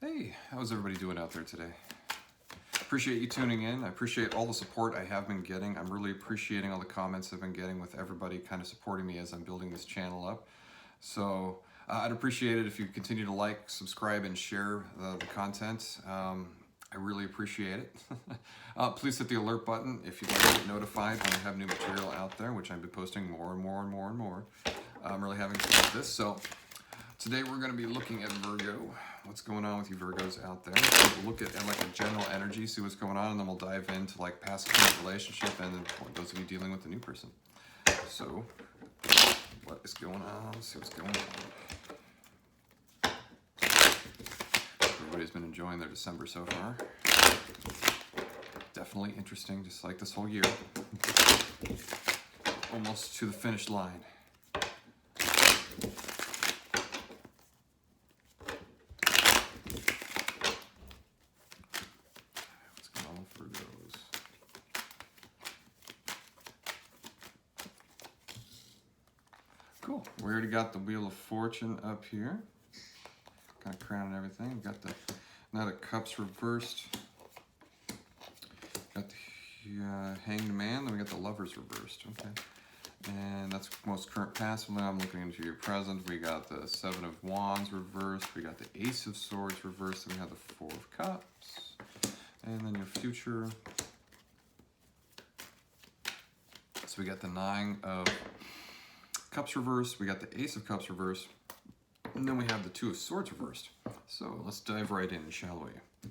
Hey, how's everybody doing out there today? Appreciate you tuning in. I appreciate all the support I have been getting. I'm really appreciating all the comments I've been getting with everybody kind of supporting me as I'm building this channel up. So I'd appreciate it if you continue to like, subscribe, and share the content. I really appreciate it. Please hit the alert button if you'd like to get notified when I have new material out there, which I've been posting more and more and more and more. I'm really having fun with this. So today we're going to be looking at Virgo. What's going on with you Virgos out there? We'll look at like a general energy, see what's going on, and then we'll dive into like past current relationship and then those of you dealing with the new person. So what is going on? Let's see what's going on. Everybody's been enjoying their December so far. Definitely interesting, just like this whole year. Almost to the finish line. Cool. We already got the Wheel of Fortune up here. Kind of crowning everything. We've got the Knight of Cups reversed. Got the Hanged Man. Then we got the Lovers reversed. Okay. And that's most current past. Now I'm looking into your present. We got the Seven of Wands reversed. We got the Ace of Swords reversed. Then we have the Four of Cups. And then your future. So we got the Nine of Cups reversed, we got the Ace of Cups reversed, and then we have the Two of Swords reversed. So let's dive right in, shall we?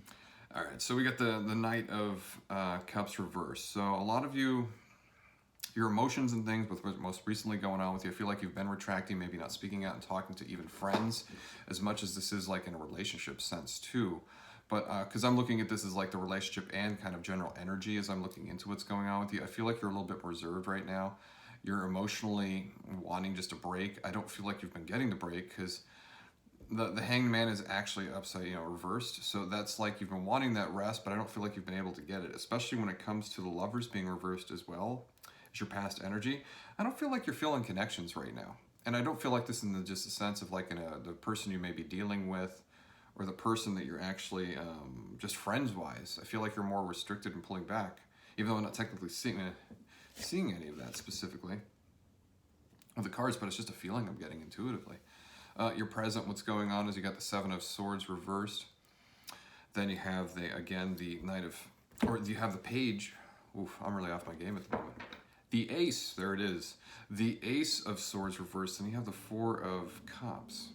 All right, so we got the Knight of Cups reversed. So a lot of you, your emotions and things with what's most recently going on with you, I feel like you've been retracting, maybe not speaking out and talking to even friends as much as this is like in a relationship sense too. But because I'm looking at this as like the relationship and kind of general energy as I'm looking into what's going on with you, I feel like you're a little bit reserved right now. You're emotionally wanting just a break. I don't feel like you've been getting the break because the Hanged Man is actually upside, reversed. So that's like you've been wanting that rest, but I don't feel like you've been able to get it, especially when it comes to the Lovers being reversed as well as your past energy. I don't feel like you're feeling connections right now. And I don't feel like this in just a sense of like the person you may be dealing with or the person that you're actually just friends-wise. I feel like you're more restricted and pulling back, even though I'm not technically seeing any of that specifically with the cards, but it's just a feeling I'm getting intuitively. Your present, what's going on is you got the Seven of Swords reversed. Then you have the Knight of, or you have the Page. Oof, I'm really off my game at the moment. The Ace, there it is. The Ace of Swords reversed, and you have the Four of Cups.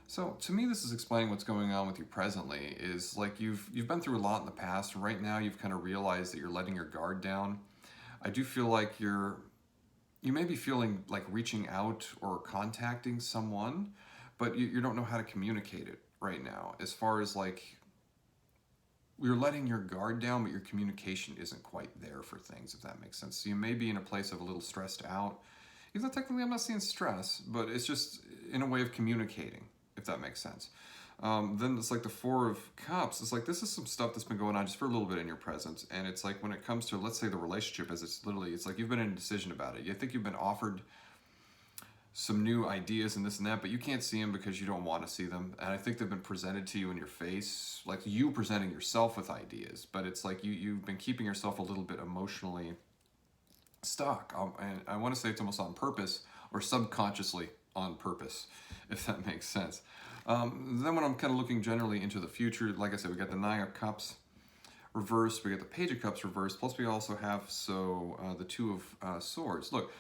So to me, this is explaining what's going on with you presently. Is like you've been through a lot in the past, and right now you've kind of realized that you're letting your guard down. I do feel like you may be feeling like reaching out or contacting someone, but you don't know how to communicate it right now. As far as like you're letting your guard down, but your communication isn't quite there for things, if that makes sense. So you may be in a place of a little stressed out. Even though technically I'm not seeing stress, but it's just in a way of communicating, if that makes sense. Then it's like the Four of Cups. It's like this is some stuff that's been going on just for a little bit in your presence. And it's like when it comes to, let's say, the relationship, as it's like you've been in a decision about it. You think you've been offered some new ideas and this and that, but you can't see them because you don't want to see them. And I think they've been presented to you in your face, like you presenting yourself with ideas. But it's like you've been keeping yourself a little bit emotionally stuck. And I want to say it's almost on purpose or subconsciously on purpose, if that makes sense. Then when I'm kind of looking generally into the future, like I said, we got the Nine of Cups reversed, we got the Page of Cups reversed, plus we also have the Two of Swords. Look,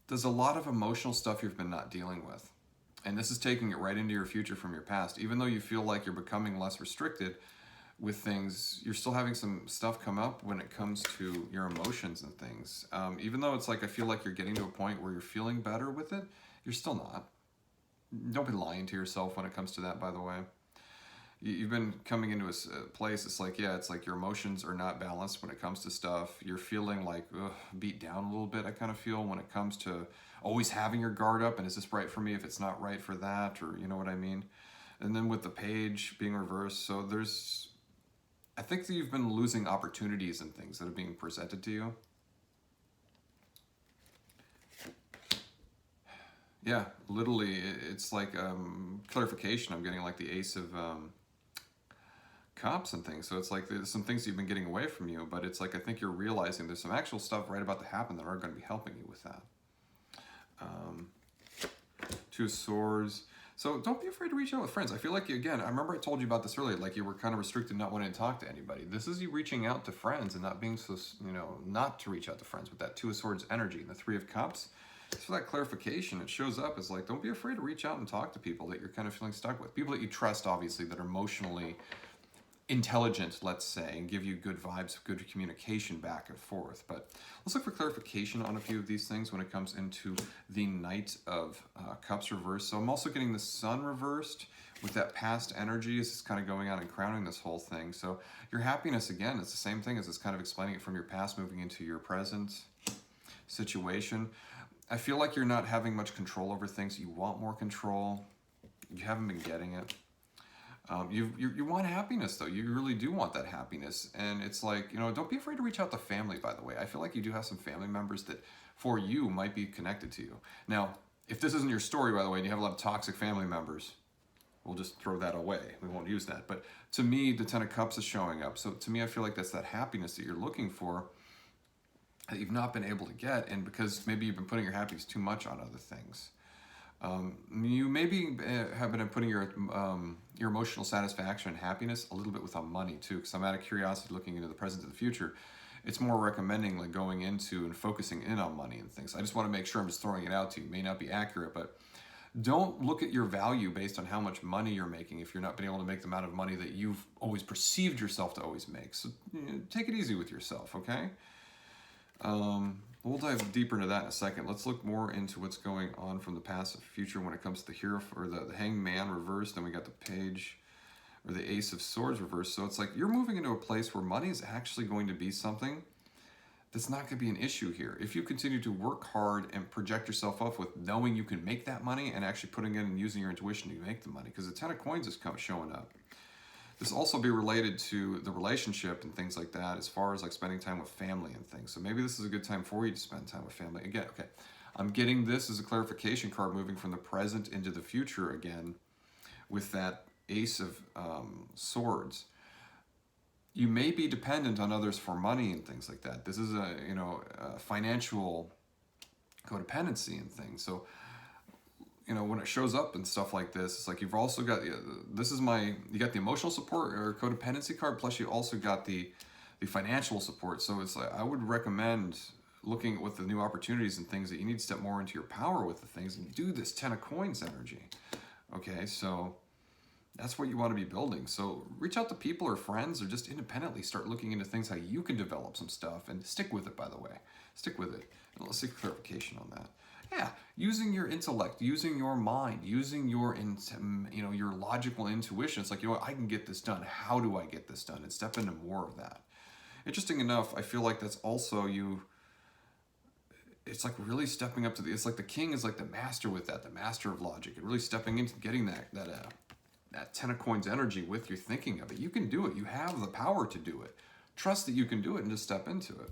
there's a lot of emotional stuff you've been not dealing with, and this is taking it right into your future from your past. Even though you feel like you're becoming less restricted with things, you're still having some stuff come up when it comes to your emotions and things. Even though it's like I feel like you're getting to a point where you're feeling better with it, you're still not. Don't be lying to yourself when it comes to that, by the way. You've been coming into a place, it's like your emotions are not balanced when it comes to stuff. You're feeling like beat down a little bit, I kind of feel, when it comes to always having your guard up, and is this right for me if it's not right for that, or you know what I mean? And then with the Page being reversed, so I think that you've been losing opportunities and things that are being presented to you. Yeah, literally, it's like clarification. I'm getting like the Ace of Cups and things. So it's like there's some things you've been getting away from you, but it's like I think you're realizing there's some actual stuff right about to happen that are going to be helping you with that. Um, Two of Swords. So don't be afraid to reach out with friends. I feel like, again, I remember I told you about this earlier, like you were kind of restricted, not wanting to talk to anybody. This is you reaching out to friends and not being so, not to reach out to friends with that Two of Swords energy and the Three of Cups. So that clarification, it shows up as like, don't be afraid to reach out and talk to people that you're kind of feeling stuck with. People that you trust, obviously, that are emotionally intelligent, let's say, and give you good vibes, good communication back and forth. But let's look for clarification on a few of these things when it comes into the Knight of Cups reversed. So I'm also getting the Sun reversed with that past energy. This is kind of going on and crowning this whole thing. So your happiness, again, it's the same thing as it's kind of explaining it from your past moving into your present situation. I feel like you're not having much control over things. You want more control. You haven't been getting it. You want happiness, though. You really do want that happiness. And it's like, don't be afraid to reach out to family, by the way. I feel like you do have some family members that, for you, might be connected to you. Now, if this isn't your story, by the way, and you have a lot of toxic family members, we'll just throw that away. We won't use that. But to me, the Ten of Cups is showing up. So to me, I feel like that's that happiness that you're looking for that you've not been able to get. And because maybe you've been putting your happiness too much on other things. You maybe have been putting your emotional satisfaction and happiness a little bit with on money too, because I'm out of curiosity looking into the present and the future. It's more recommending like going into and focusing in on money and things. I just want to make sure I'm just throwing it out to you. It may not be accurate, but don't look at your value based on how much money you're making if you're not being able to make the amount of money that you've always perceived yourself to always make. So take it easy with yourself, okay? We'll dive deeper into that in a second. Let's look more into what's going on from the past and future when it comes to the Hero or the Hanged Man reversed. Then we got the Page or the Ace of Swords reversed. So it's like you're moving into a place where money is actually going to be something that's not going to be an issue here. If you continue to work hard and project yourself up with knowing you can make that money and actually putting in and using your intuition to make the money, because the Ten of Coins is showing up. This also be related to the relationship and things like that, as far as like spending time with family and things. So maybe this is a good time for you to spend time with family. Again, okay, I'm getting this as a clarification card moving from the present into the future again with that Ace of Swords. You may be dependent on others for money and things like that. This is a financial codependency and things. So when it shows up and stuff like this, it's like you've also got, you got the emotional support or codependency card, plus you also got the financial support. So it's like, I would recommend looking at with the new opportunities and things that you need to step more into your power with the things and do this Ten of Coins energy. Okay, so that's what you want to be building. So reach out to people or friends or just independently start looking into things, how you can develop some stuff and stick with it, by the way. Stick with it. And let's seek clarification on that. Yeah, using your intellect, using your mind, using your your logical intuition. It's like, I can get this done. How do I get this done? And step into more of that. Interesting enough, I feel like that's also you. It's like really stepping up to it's like the king is like the master with that, the master of logic, and really stepping into getting that Ten of Coins energy with your thinking of it. You can do it. You have the power to do it. Trust that you can do it and just step into it.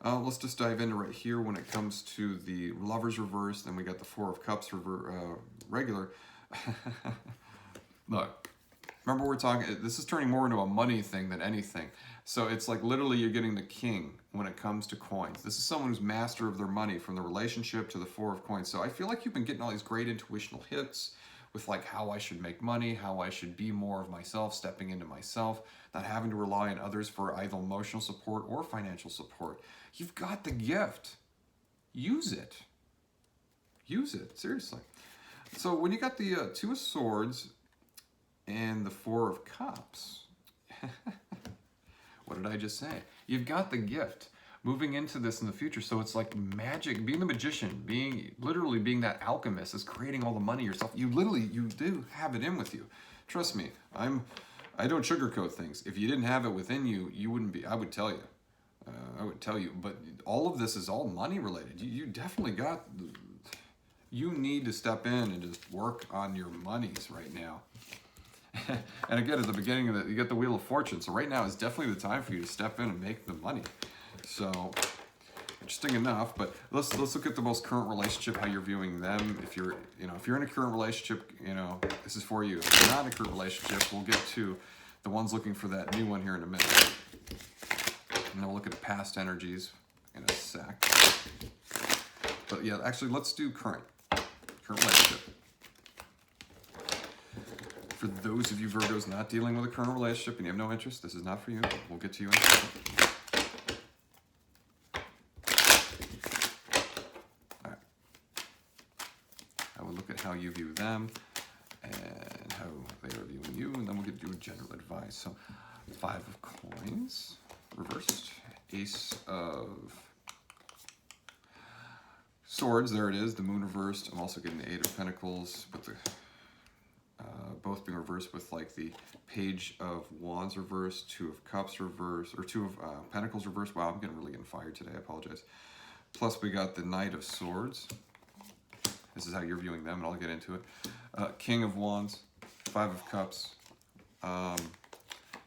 Let's just dive into right here when it comes to the Lovers reverse. Then we got the Four of Cups regular. Look, remember we're talking, this is turning more into a money thing than anything. So it's like literally you're getting the king when it comes to coins. This is someone who's master of their money from the relationship to the Four of Coins. So I feel like you've been getting all these great intuitional hits with like how I should make money, how I should be more of myself, stepping into myself, not having to rely on others for either emotional support or financial support. You've got the gift. Use it. Use it, seriously. So when you got the Two of Swords and the Four of Cups, what did I just say? You've got the gift moving into this in the future. So it's like magic, being the magician, literally being that alchemist is creating all the money yourself. You do have it in with you. Trust me, I don't sugarcoat things. If you didn't have it within you, you wouldn't be, I would tell you. But all of this is all money related. You definitely got, you need to step in and just work on your monies right now. And again, at the beginning of you get the Wheel of Fortune. So right now is definitely the time for you to step in and make the money. So interesting enough. But let's look at the most current relationship, how you're viewing them. If you're if you're in a current relationship, this is for you. If you're not in a current relationship, we'll get to the ones looking for that new one here in a minute. And then we'll look at past energies in a sec. But yeah, actually, let's do current relationship. For those of you Virgos not dealing with a current relationship and you have no interest, this is not for you. We'll get to you in a second. All right. I will look at how you view them and how they are viewing you, and then we'll get you general advice. So, 5 of coins, reversed. Ace of swords, there it is, the moon reversed. I'm also getting the 8 of pentacles, but the both being reversed with like the page of wands reversed, 2 of cups reversed, or 2 of pentacles reversed. Wow, I'm really getting fired today, I apologize. Plus we got the knight of swords. This is how you're viewing them, and I'll get into it. King of wands, 5 of cups,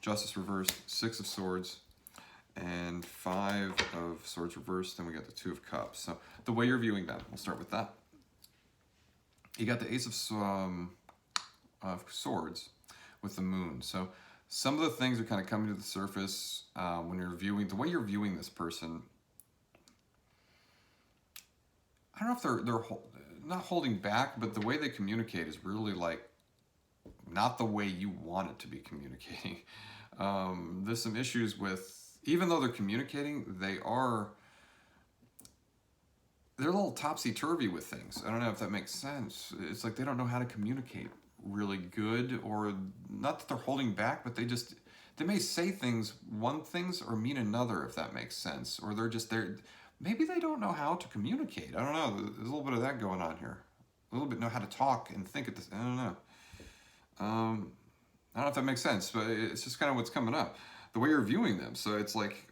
justice reversed, 6 of swords, and 5 of swords reversed. Then we got the 2 of cups. So the way you're viewing them, we'll start with that. You got the ace of swords with the moon. So some of the things are kind of coming to the surface when you're viewing, the way you're viewing this person. I don't know if they're not holding back, but the way they communicate is really like not the way you want it to be communicating. There's some issues with, even though they're communicating, they're a little topsy-turvy with things. I don't know if that makes sense. It's like they don't know how to communicate really good, or not that they're holding back, but they may say things or mean another, if that makes sense. Or maybe they don't know how to communicate. I don't know. There's a little bit of that going on here. A little bit know how to talk and think at this. I don't know. I don't know if that makes sense, but it's just kind of what's coming up. The way you're viewing them. So it's like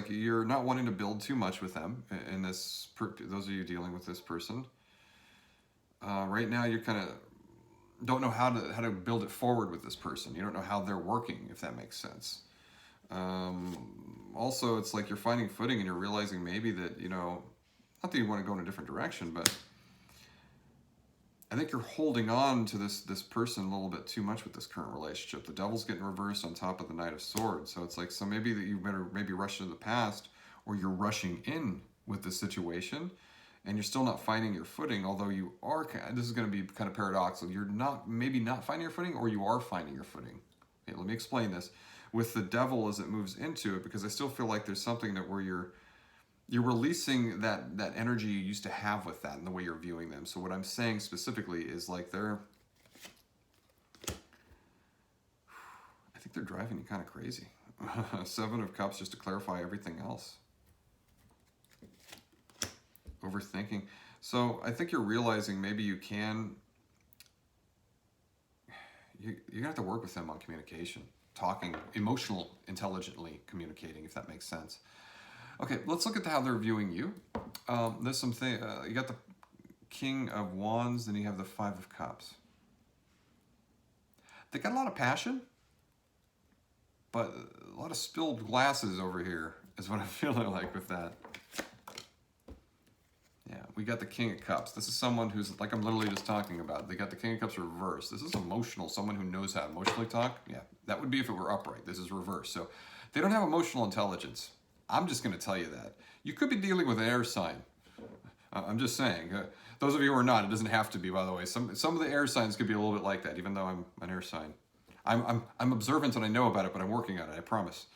you're not wanting to build too much with them. In those of you dealing with this person, right now you're kind of don't know how to build it forward with this person. You don't know how they're working, if that makes sense. Also, it's like you're finding footing and you're realizing maybe that, not that you want to go in a different direction, but I think you're holding on to this person a little bit too much with this current relationship. The devil's getting reversed on top of the knight of swords. So it's like, so maybe that you better maybe rush into the past, or you're rushing in with the situation and you're still not finding your footing, although you are. This is going to be kind of paradoxical. You're maybe not finding your footing, or you are finding your footing. Okay, let me explain this. With the devil as it moves into it, because I still feel like there's something that where you're releasing that energy you used to have with that and the way you're viewing them. So what I'm saying specifically is like I think they're driving you kind of crazy. 7 of cups, just to clarify everything else. Overthinking. So I think you're realizing maybe you're gonna have to work with them on communication, talking, intelligently communicating, if that makes sense. Okay, let's look at how they're viewing you. There's something, you got the King of Wands, then you have the 5 of Cups. They got a lot of passion, but a lot of spilled glasses over here is what I'm feeling like with that. Yeah, we got the King of Cups. This is someone who's, like I'm literally just talking about. They got the King of Cups reversed. This is emotional, someone who knows how to emotionally talk. Yeah, that would be if it were upright. This is reversed. So they don't have emotional intelligence. I'm just going to tell you that. You could be dealing with an air sign. I'm just saying. Those of you who are not, it doesn't have to be, by the way. Some of the air signs could be a little bit like that, even though I'm an air sign. I'm observant and I know about it, but I'm working on it, I promise.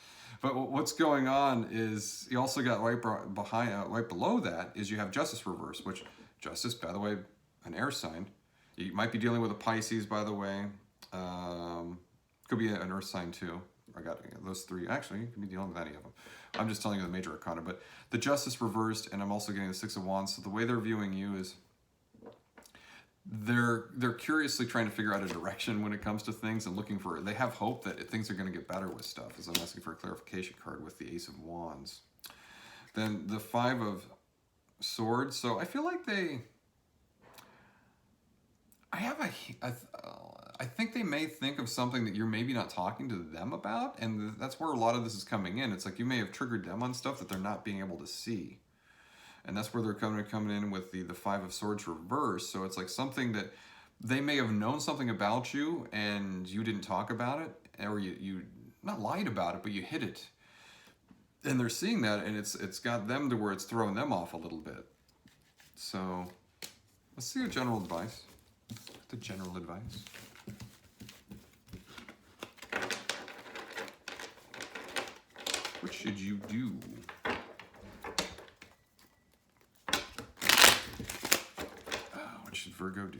But what's going on is you also got right below that is you have Justice reverse, which Justice, by the way, an air sign. You might be dealing with a Pisces, by the way. Could be an earth sign too. I got those 3. Actually, you can be dealing with any of them. I'm just telling you the major arcana. But the Justice reversed, and I'm also getting the 6 of Wands. So the way they're viewing you is they're curiously trying to figure out a direction when it comes to things and looking for. They have hope that things are going to get better with stuff. As I'm asking for a clarification card with the Ace of Wands. Then the 5 of Swords. So I feel like I think they may think of something that you're maybe not talking to them about, and that's where a lot of this is coming in. It's like you may have triggered them on stuff that they're not being able to see. And that's where they're coming in with the Five of Swords reverse. So it's like something that they may have known something about you and you didn't talk about it, or you not lied about it, but you hid it. And they're seeing that, and it's got them to where it's throwing them off a little bit. So let's see a general advice. The general advice. What should you do? What should Virgo do?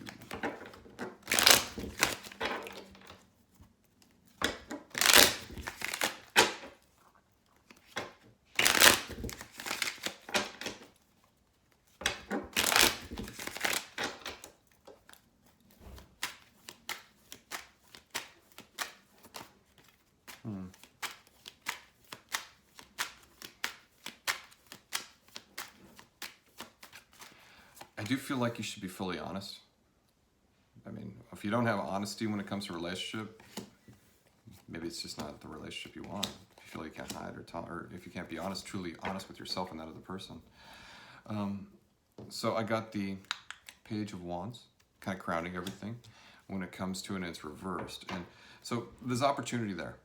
I do feel like you should be fully honest. I mean, if you don't have honesty when it comes to a relationship, maybe it's just not the relationship you want. If you feel like you can't hide or talk, or if you can't be honest, truly honest with yourself and that other person. So I got the Page of Wands, kind of crowning everything when it comes to it, and it's reversed. And so there's opportunity there.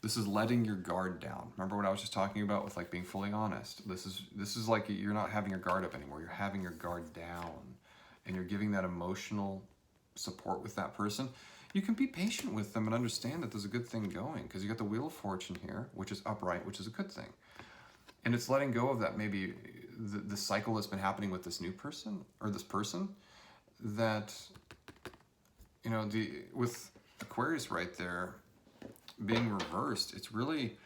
This is letting your guard down. Remember what I was just talking about with like being fully honest? This is like you're not having your guard up anymore. You're having your guard down, and you're giving that emotional support with that person. You can be patient with them and understand that there's a good thing going, because you got the Wheel of Fortune here, which is upright, which is a good thing. And it's letting go of that, maybe the cycle that's been happening with this new person or this person, that, you know, with Aquarius right there being reversed, it's really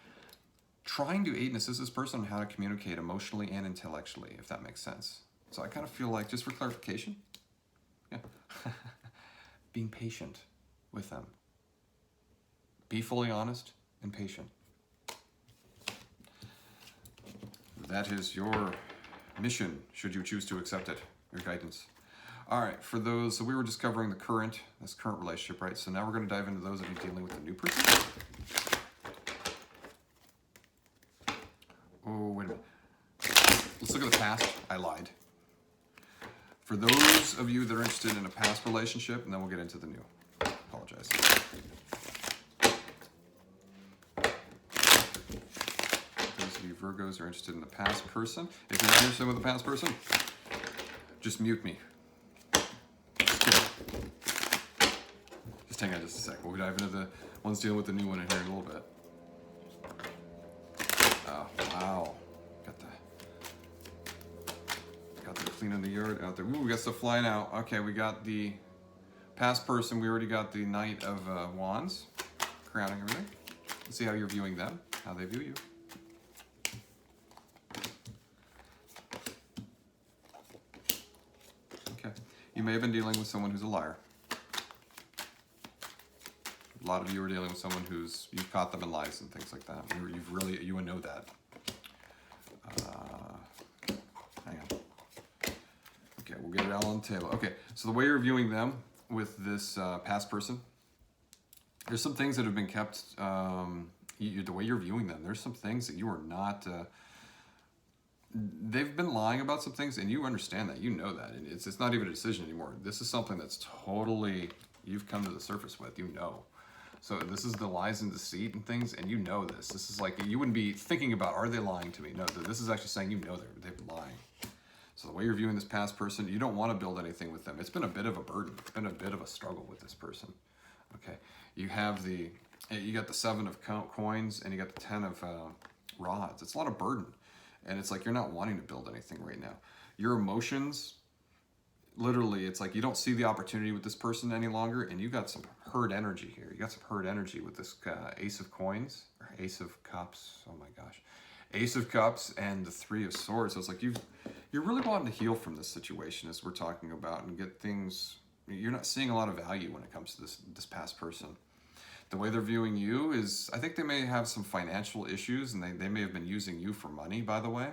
trying to aid and assist this person on how to communicate emotionally and intellectually, if that makes sense. So I kind of feel like, just for clarification, yeah, being patient with them. Be fully honest and patient. That is your mission, should you choose to accept it, your guidance. All right, for those, so we were just covering this current relationship, right? So now we're going to dive into those of you dealing with the new person. Oh, wait a minute. Let's look at the past. I lied. For those of you that are interested in a past relationship, and then we'll get into the new. Apologize. Those of you Virgos are interested in the past person. If you're not interested with the past person, just mute me. Just hang on just a sec. We'll dive into the ones dealing with the new one in here in a little bit. Oh, wow. Got the cleaning the yard out there. Ooh, we got stuff flying out. Okay, we got the past person. We already got the Knight of Wands, crowning everything. Let's see how you're viewing them, how they view you. Okay, you may have been dealing with someone who's a liar. A lot of you are dealing with someone you've caught them in lies and things like that. You know that. Hang on. Okay, we'll get it all on the table. Okay, so the way you're viewing them with this past person, there's some things that have been kept, the way you're viewing them, there's some things that you are not, they've been lying about some things, and you understand that, you know that, and it's not even a decision anymore. This is something that's totally, you've come to the surface with, you know. So this is the lies and deceit and things, and you know this. This is like, you wouldn't be thinking about, are they lying to me? No, this is actually saying, you know they've been lying. So the way you're viewing this past person, you don't want to build anything with them. It's been a bit of a burden. It's been a bit of a struggle with this person. Okay, you got the 7 of coins, and you got the 10 of rods. It's a lot of burden, and it's like you're not wanting to build anything right now. Your emotions, literally, it's like you don't see the opportunity with this person any longer, and you got some hurt energy here. You got some hurt energy with this Ace of Coins, or Ace of Cups. Oh my gosh. Ace of Cups and the 3 of Swords. So it's like you're really wanting to heal from this situation, as we're talking about, and get things. You're not seeing a lot of value when it comes to this past person. The way they're viewing you is, I think they may have some financial issues, and they may have been using you for money, by the way.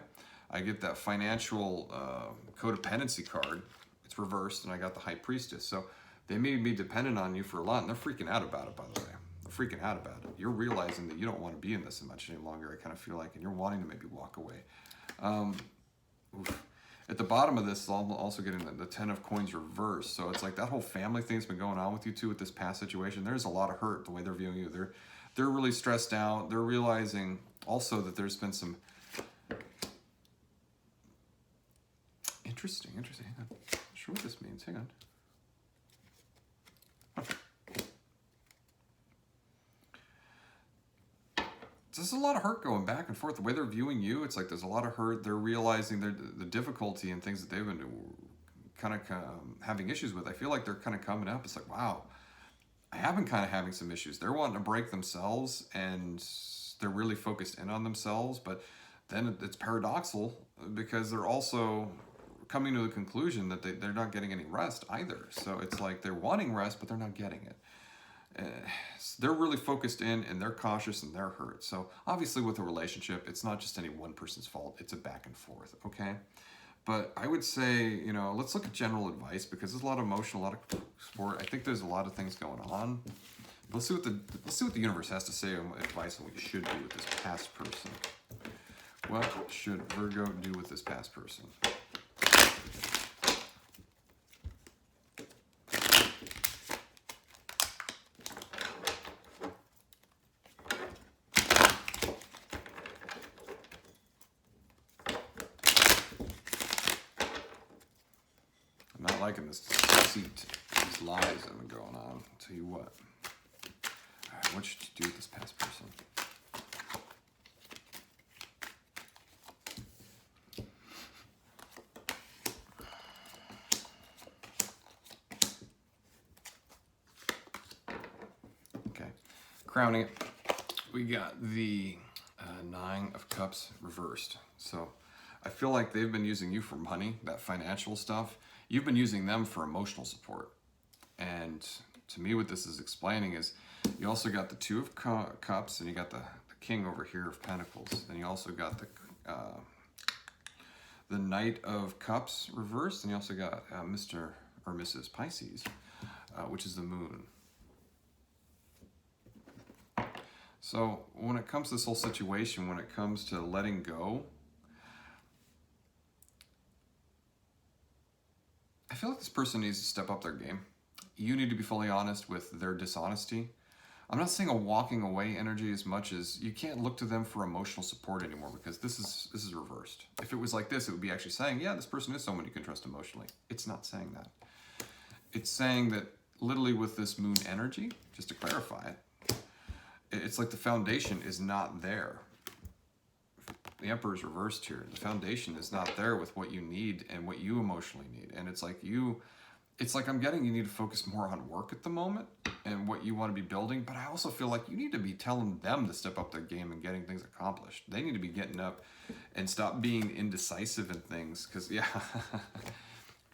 I get that financial codependency card. It's reversed, and I got the High Priestess. So they may be dependent on you for a lot, and they're freaking out about it, by the way. They're freaking out about it. You're realizing that you don't want to be in this much any longer, I kind of feel like, and you're wanting to maybe walk away. At the bottom of this, I'm also getting the Ten of Coins reversed. So it's like that whole family thing's been going on with you too with this past situation. There's a lot of hurt the way they're viewing you. They're really stressed out. They're realizing also that there's been some interesting. Hang on. Not sure what this means. Hang on. There's a lot of hurt going back and forth. The way they're viewing you, it's like there's a lot of hurt. They're realizing the difficulty and things that they've been kind of having issues with. I feel like they're kind of coming up. It's like, wow, I have been kind of having some issues. They're wanting to break themselves and they're really focused in on themselves. But then it's paradoxical because they're also coming to the conclusion that they're not getting any rest either. So it's like they're wanting rest, but they're not getting it. They're really focused in and they're cautious and they're hurt. So obviously with a relationship, it's not just any one person's fault. It's a back and forth, okay? But I would say, you know, let's look at general advice because there's a lot of emotion, a lot of support. I think there's a lot of things going on. Let's see what the universe has to say on advice on what you should do with this past person. What should Virgo do with this past person? I'm not liking this deceit, these lies that have been going on. I'll tell you what. All right, what should you do with this past person? Okay, crowning it, we got the Nine of Cups reversed. So I feel like they've been using you for money, that financial stuff. You've been using them for emotional support. And to me, what this is explaining is you also got the Two of Cups and you got the King over here of Pentacles. And you also got the Knight of Cups reversed. And you also got Mr. or Mrs. Pisces, which is the Moon. So when it comes to this whole situation, when it comes to letting go, I feel like this person needs to step up their game. You need to be fully honest with their dishonesty. I'm not saying a walking away energy as much as you can't look to them for emotional support anymore because this is reversed. If it was like this, it would be actually saying, yeah, this person is someone you can trust emotionally. It's not saying that. It's saying that literally with this moon energy, just to clarify it, it's like the foundation is not there. The Emperor's reversed here. The foundation is not there with what you need and what you emotionally need. And it's like I'm getting you need to focus more on work at the moment and what you want to be building. But I also feel like you need to be telling them to step up their game and getting things accomplished. They need to be getting up and stop being indecisive in things. Because, yeah,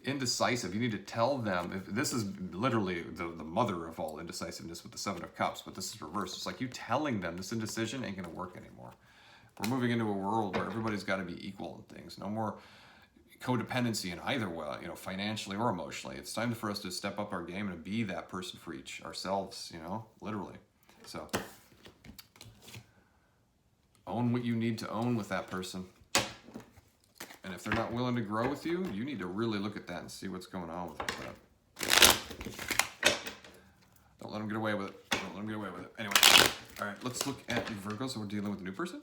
indecisive. You need to tell them. This is literally the mother of all indecisiveness with the Seven of Cups. But this is reversed. It's like you telling them this indecision ain't going to work anymore. We're moving into a world where everybody's got to be equal in things. No more codependency in either way, you know, financially or emotionally. It's time for us to step up our game and be that person for ourselves, you know, literally. So own what you need to own with that person. And if they're not willing to grow with you, you need to really look at that and see what's going on with that. Don't let them get away with it. Don't let them get away with it. Anyway, all right, let's look at Virgo. So we're dealing with a new person.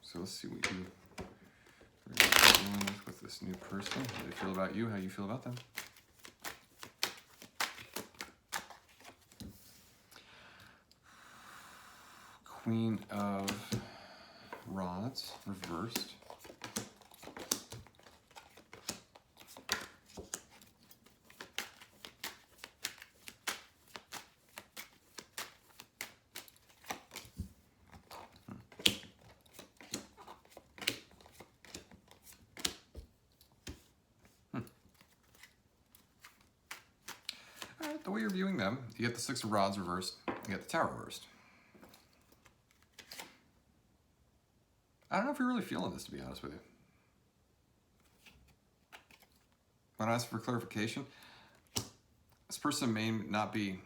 So let's see what you're dealing with this new person. How they feel about you, how you feel about them. Queen of Rods, reversed. the way you're viewing them, you get the Six of Rods reversed, you get the Tower reversed. I don't know if you're really feeling this, to be honest with you. When I ask for clarification, this person may not be,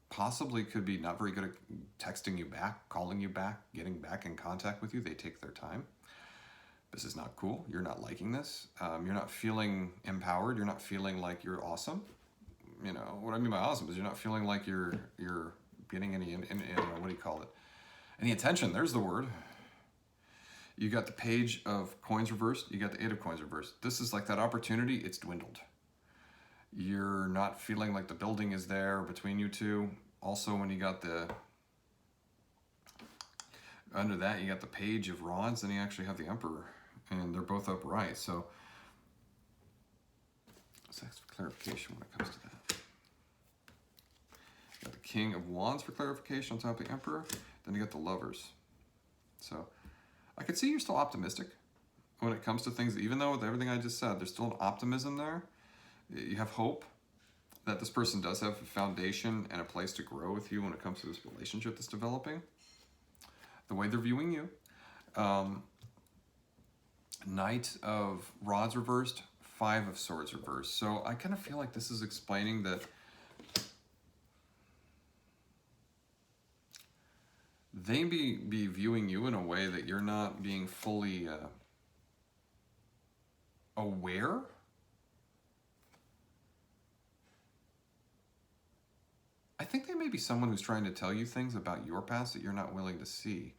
possibly could be not very good at texting you back, calling you back, getting back in contact with you. They take their time. This is not cool. You're not liking this. You're not feeling empowered. You're not feeling like you're awesome. You know, what I mean by awesome is you're not feeling like you're getting any, what do you call it? Any attention. There's the word. You got the Page of Coins reversed. You got the Eight of Coins reversed. This is like that opportunity. It's dwindled. You're not feeling like the building is there between you two. Also, when you got the, under that, you got the Page of Rods, and you actually have the Emperor, and they're both upright. So, let's ask for clarification when it comes to that. You got the King of Wands for clarification on top of the Emperor. Then you got the Lovers. So, I could see you're still optimistic when it comes to things, even though with everything I just said, there's still an optimism there. You have hope that this person does have a foundation and a place to grow with you when it comes to this relationship that's developing. The way they're viewing you. Knight of Rods reversed, Five of Swords reversed. So I kind of feel like this is explaining that they be viewing you in a way that you're not being fully aware. I think they may be someone who's trying to tell you things about your past that you're not willing to see.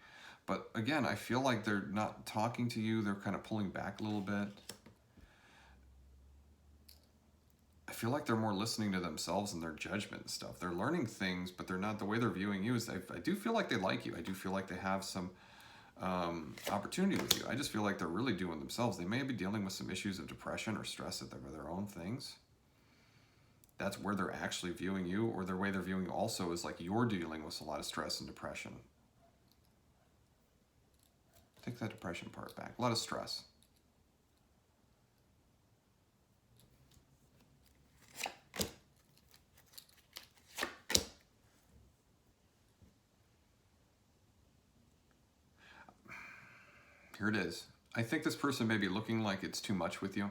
But again, I feel like they're not talking to you. They're kind of pulling back a little bit. I feel like they're more listening to themselves and their judgment and stuff. They're learning things, but they're not, the way they're viewing you is, I do feel like they like you. I do feel like they have some opportunity with you. I just feel like they're really doing themselves. They may be dealing with some issues of depression or stress at their own things. That's where they're actually viewing you, or their way they're viewing you also is like you're dealing with a lot of stress and depression. Take that depression part back. A lot of stress. Here it is. I think this person may be looking like it's too much with you.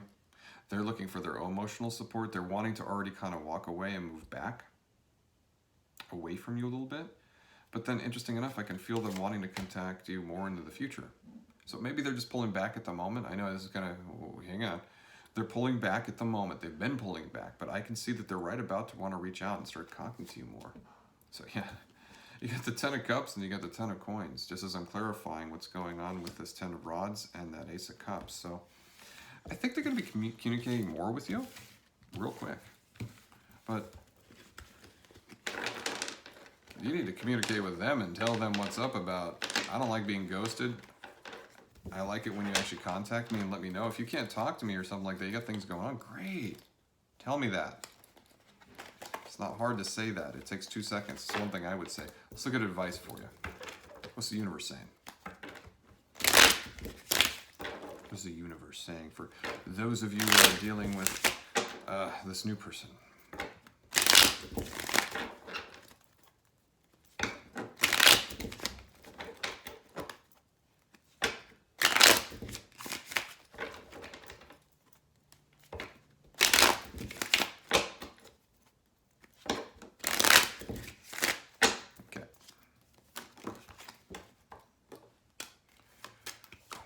They're looking for their own emotional support. They're wanting to already kind of walk away and move back, away from you a little bit. But then, interesting enough, I can feel them wanting to contact you more into the future. So maybe they're just pulling back at the moment. I know this is going to, hang on. They're pulling back at the moment. They've been pulling back, but I can see that they're right about to want to reach out and start talking to you more. So yeah, you got the Ten of Cups and you got the Ten of Coins, just as I'm clarifying what's going on with this Ten of Rods and that Ace of Cups. So I think they're going to be communicating more with you real quick. But you need to communicate with them and tell them what's up about, I don't like being ghosted. I like it when you actually contact me and let me know. If you can't talk to me or something like that, you got things going on, great. Tell me that. It's not hard to say that. It takes 2 seconds. It's one thing I would say. Let's look at advice for you. What's the universe saying? What's the universe saying for those of you who are dealing with this new person?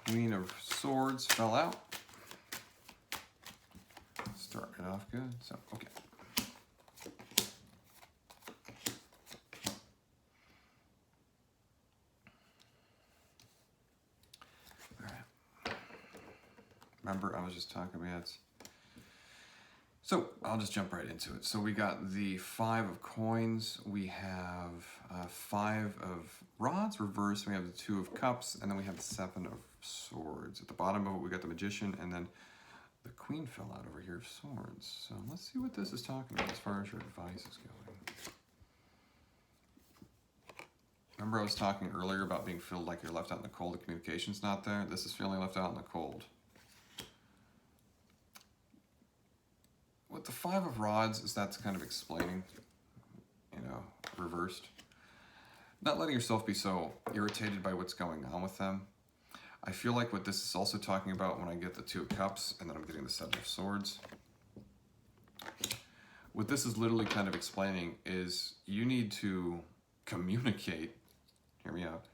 Queen of Swords fell out. Starting it off good. So, okay. All right. Remember, I was just talking about it. So, I'll just jump right into it. So, we got the Five of Coins. We have Five of Rods reversed. We have the Two of Cups. And then we have the Seven of Swords. At the bottom of it, we got the Magician. And then the Queen fell out over here of Swords. So, let's see what this is talking about as far as your advice is going. Remember, I was talking earlier about being filled like you're left out in the cold. The communication's not there. This is feeling left out in the cold. with the Five of Rods, is that's kind of explaining, you know, reversed. Not letting yourself be so irritated by what's going on with them. I feel like what this is also talking about when I get the Two of Cups and then I'm getting the Seven of Swords. What this is literally kind of explaining is you need to communicate. Hear me out.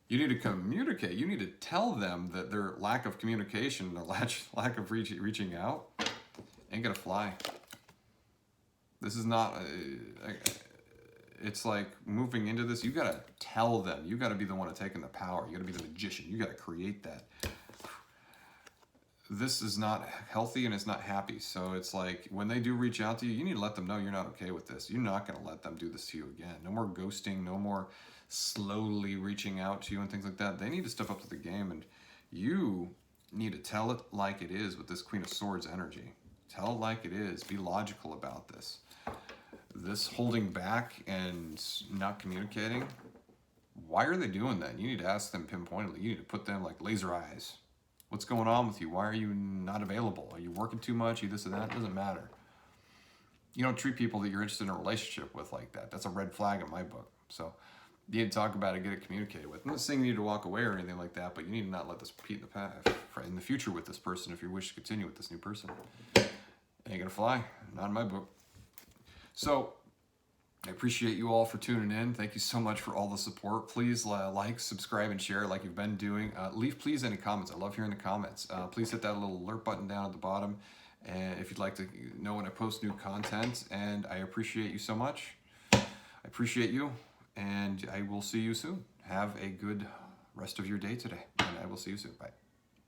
You need to communicate. You need to tell them that their lack of communication, their lack of reaching out, ain't gonna fly. This is not, it's like moving into this, you gotta tell them. You gotta be the one taking the power. You gotta be the magician. You gotta create that. This is not healthy and it's not happy. So it's like when they do reach out to you, you need to let them know you're not okay with this. You're not gonna let them do this to you again. No more ghosting, no more slowly reaching out to you and things like that. They need to step up to the game, and you need to tell it like it is with this Queen of Swords energy. Tell it like it is. Be logical about this. This holding back and not communicating, why are they doing that? You need to ask them pinpointedly. You need to put them like laser eyes. What's going on with you? Why are you not available? Are you working too much? Are you this and that? It doesn't matter. You don't treat people that you're interested in a relationship with like that. That's a red flag in my book. So you need to talk about it, get it communicated with. I'm not saying you need to walk away or anything like that, but you need to not let this repeat in the future with this person if you wish to continue with this new person. Ain't gonna fly. Not in my book. So I appreciate you all for tuning in. Thank you so much for all the support. Please like, subscribe, and share like you've been doing. Leave please any comments. I love hearing the comments. Please hit that little alert button down at the bottom, and if you'd like to know when I post new content. And I appreciate you so much. I appreciate you, and I will see you soon. Have a good rest of your day today, and I will see you soon. Bye.